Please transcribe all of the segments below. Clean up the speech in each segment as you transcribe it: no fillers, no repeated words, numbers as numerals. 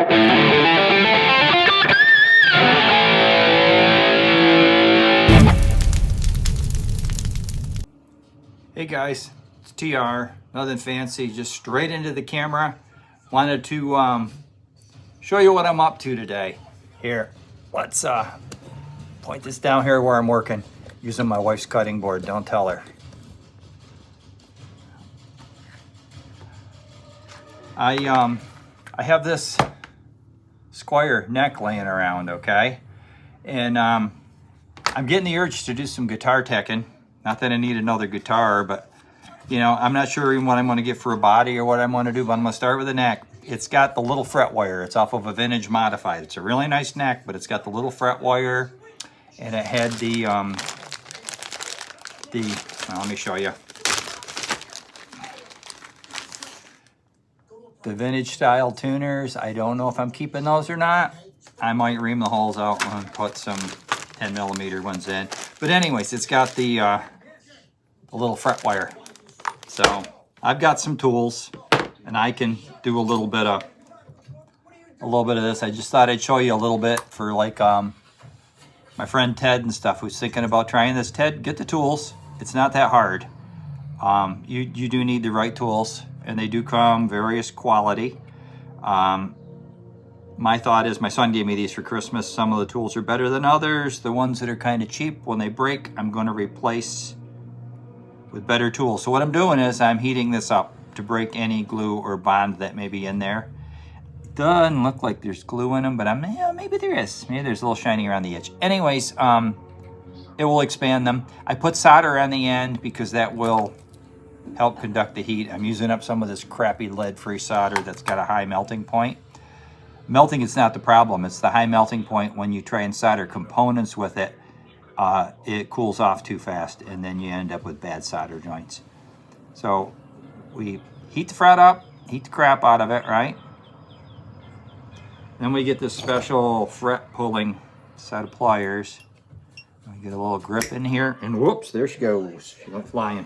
Hey guys, it's TR, nothing fancy, just straight into the camera. Wanted to show you what I'm up to today. Here, let's point this down here where I'm working, using my wife's cutting board, don't tell her. I have this Squire neck laying around, okay? And I'm getting the urge to do some guitar teching. Not that I need another guitar, but you know, I'm not sure even what I'm going to get for a body or what I'm going to do, but I'm going to start with the neck. It's got the little fret wire. It's off of a vintage modified. It's a really nice neck, but it's got the little fret wire, and it had well, let me show you. The vintage style tuners. I don't know if I'm keeping those or not. I might ream the holes out and put some 10mm ones in. But anyways, it's got the little fret wire. So I've got some tools, and I can do a little bit of this. I just thought I'd show you a little bit for like my friend Ted and stuff who's thinking about trying this. Ted, get the tools. It's not that hard. You do need the right tools, and they do come various quality. My thought is, my son gave me these for Christmas. Some of the tools are better than others. The ones that are kind of cheap, when they break, I'm going to replace with better tools. So what I'm doing is I'm heating this up to break any glue or bond that may be in there. Doesn't look like there's glue in them, but maybe there is. Maybe there's a little shiny around the edge. Anyways, it will expand them. I put solder on the end because that will help conduct the heat. I'm using up some of this crappy lead-free solder that's got a high melting point. Melting is not the problem. It's the high melting point when you try and solder components with it. It cools off too fast, and then you end up with bad solder joints. So we heat the fret up, heat the crap out of it, right? Then we get this special fret pulling set of pliers. We get a little grip in here, and whoops, there she goes. She went flying.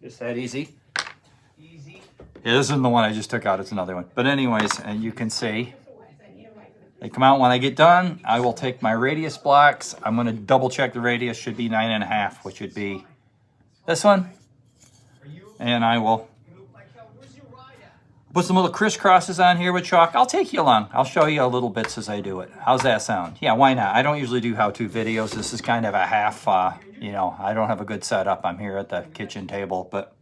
Just that easy. Yeah, this isn't the one I just took out, it's another one. But anyways, and you can see they come out. When I get done, I will take my radius blocks. I'm going to double check the radius. Should be 9.5, which would be this one. And I will put some little crisscrosses on here with chalk. I'll take you along. I'll show you a little bits as I do it. How's that sound? Yeah, why not? I don't usually do how-to videos. This is kind of a half, you know, I don't have a good setup. I'm here at the kitchen table, but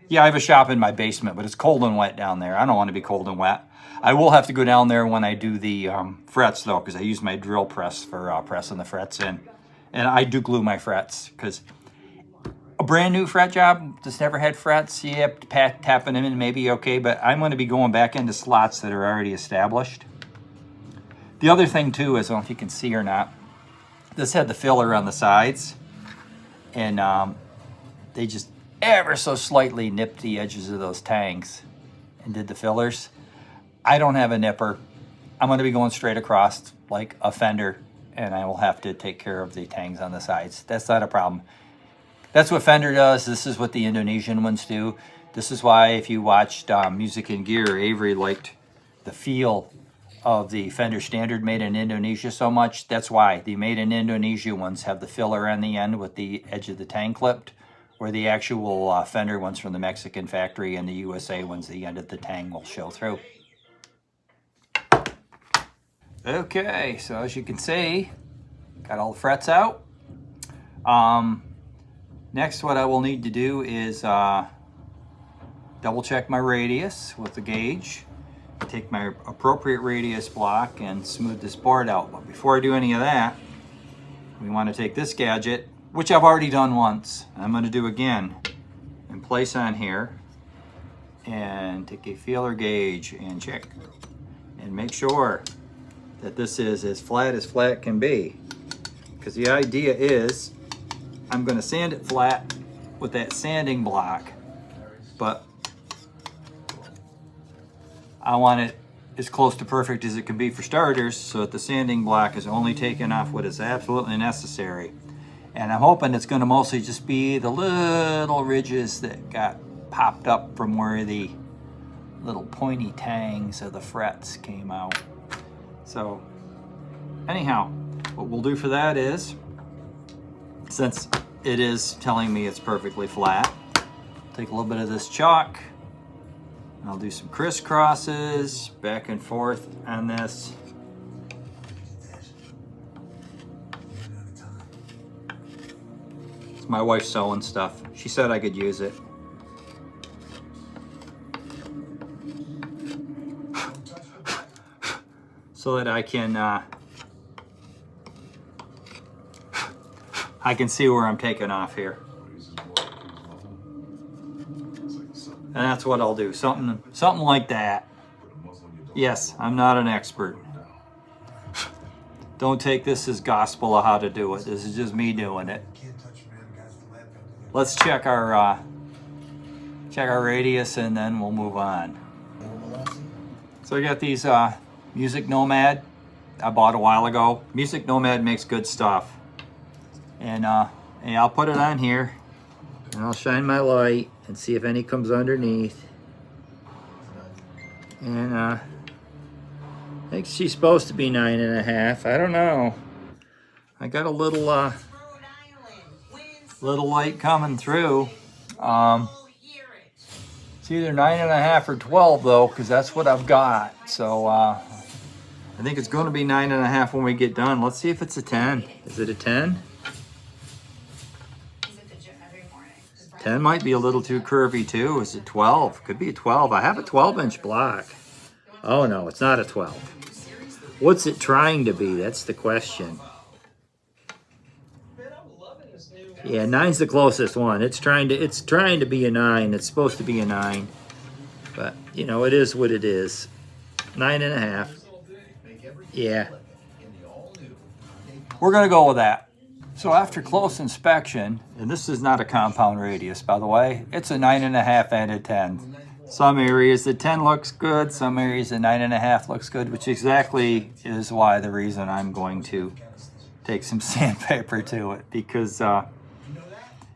yeah, I have a shop in my basement, but it's cold and wet down there. I don't want to be cold and wet. I will have to go down there when I do the frets, though, because I use my drill press for pressing the frets in. And I do glue my frets, because a brand new fret job that's never had frets, yeah, tapping them in maybe okay, but I'm going to be going back into slots that are already established. The other thing, too, is, I don't know if you can see or not, this had the filler on the sides, and they just ever so slightly nipped the edges of those tangs and did the fillers. I don't have a nipper. I'm going to be going straight across like a fender, and I will have to take care of the tangs on the sides. That's not a problem. That's what Fender does. This is what the Indonesian ones do. This is why, if you watched Music and Gear, Avery liked the feel of the Fender Standard made in Indonesia so much. That's why the made in Indonesia ones have the filler on the end with the edge of the tang clipped, where the actual Fender ones from the Mexican factory and the USA ones, the end of the tang will show through. Okay, so as you can see, got all the frets out. Next, what I will need to do is double check my radius with the gauge, take my appropriate radius block and smooth this board out. But before I do any of that, we want to take this gadget, which I've already done once, I'm going to do again, and place on here, and take a feeler gauge and check, and make sure that this is as flat can be, because the idea is I'm going to sand it flat with that sanding block, but I want it as close to perfect as it can be for starters, so that the sanding block is only taking off what is absolutely necessary. And I'm hoping it's going to mostly just be the little ridges that got popped up from where the little pointy tangs of the frets came out. So anyhow, what we'll do for that is, since it is telling me it's perfectly flat, take a little bit of this chalk. I'll do some crisscrosses back and forth on this. It's my wife's sewing stuff. She said I could use it. So that I can see where I'm taking off here. And that's what I'll do, something like that. Yes, I'm not an expert. Don't take this as gospel of how to do it. This is just me doing it. Let's check our radius and then we'll move on. So I got these Music Nomad I bought a while ago. Music Nomad makes good stuff. And I'll put it on here and I'll shine my light and see if any comes underneath. And I think she's supposed to be 9.5. I don't know. I got a little light coming through. It's either 9.5 or 12 though, because that's what I've got. So I think it's going to be 9.5 when we get done. Let's see if it's a 10. Is it a 10? 10 might be a little too curvy too. Is it 12? Could be a 12. I have a 12-inch block. Oh no, it's not a 12. What's it trying to be? That's the question. Yeah, 9's the closest one. It's trying to be a 9. It's supposed to be a 9. But, you know, it is what it is. 9.5. Yeah. We're going to go with that. So after close inspection, and this is not a compound radius, by the way, it's a 9.5 and a 10. Some areas the 10 looks good, some areas the 9.5 looks good, which exactly is why the reason I'm going to take some sandpaper to it, because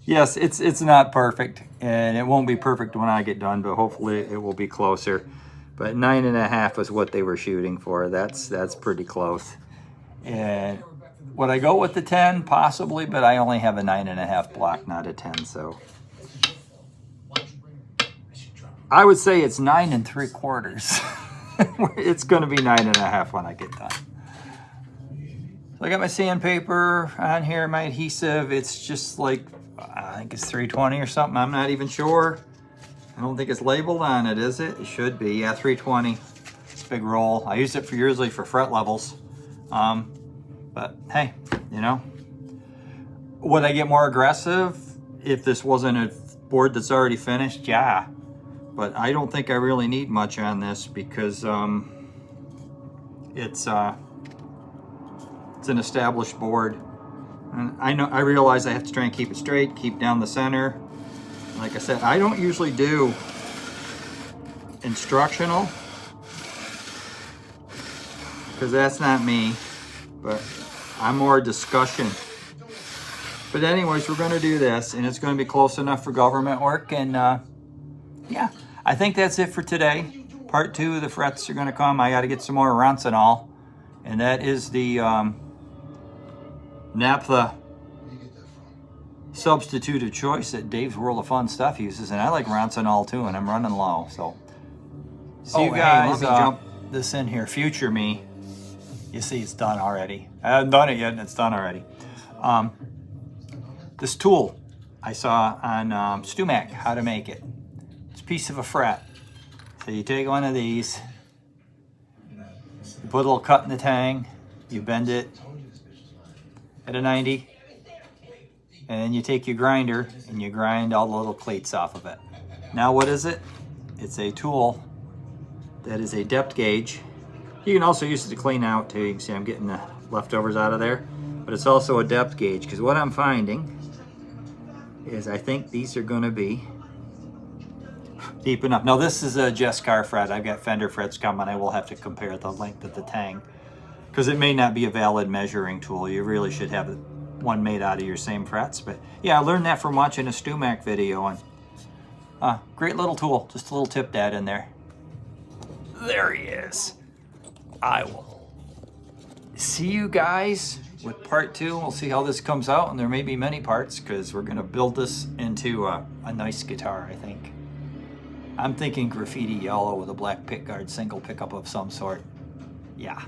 yes, it's not perfect, and it won't be perfect when I get done, but hopefully it will be closer. But 9.5 is what they were shooting for. That's pretty close. And would I go with the 10? Possibly, but I only have a 9.5 block, not a 10, so I would say it's 9 3/4. It's going to be 9.5 when I get done. So I got my sandpaper on here, my adhesive. It's just like, I think it's 320 or something. I'm not even sure. I don't think it's labeled on it, is it? It should be. Yeah, 320. It's a big roll. I use it usually for fret levels. But hey, you know, would I get more aggressive if this wasn't a board that's already finished? Yeah, but I don't think I really need much on this because it's an established board, and I realize I have to try and keep it straight, keep down the center. Like I said, I don't usually do instructional because that's not me, but I'm more discussion. But anyways, we're going to do this, and it's going to be close enough for government work. And yeah, I think that's it for today. Part 2 of the frets are going to come. I got to get some more Roncinol, and that is the naphtha substitute of choice that Dave's World of Fun Stuff uses, and I like Roncinol too, and I'm running low. So see you guys. Let me jump this in here. Future me. You see it's done already. I haven't done it yet, and it's done already. This tool I saw on StuMac, how to make it. It's a piece of a fret. So you take one of these, you put a little cut in the tang, you bend it at a 90, and then you take your grinder and you grind all the little cleats off of it. Now what is it? It's a tool that is a depth gauge. You can also use it to clean out too. You can see I'm getting the leftovers out of there. But it's also a depth gauge, because what I'm finding is I think these are going to be deep enough. Now this is a Jescar fret. I've got Fender frets coming. I will have to compare the length of the tang, because it may not be a valid measuring tool. You really should have one made out of your same frets. But yeah, I learned that from watching a StuMac video. And great little tool. Just a little tip that in there. There he is. I will see you guys with part 2. We'll see how this comes out, and there may be many parts because we're gonna build this into a nice guitar, I think. I'm thinking graffiti yellow with a black pickguard single pickup of some sort. Yeah.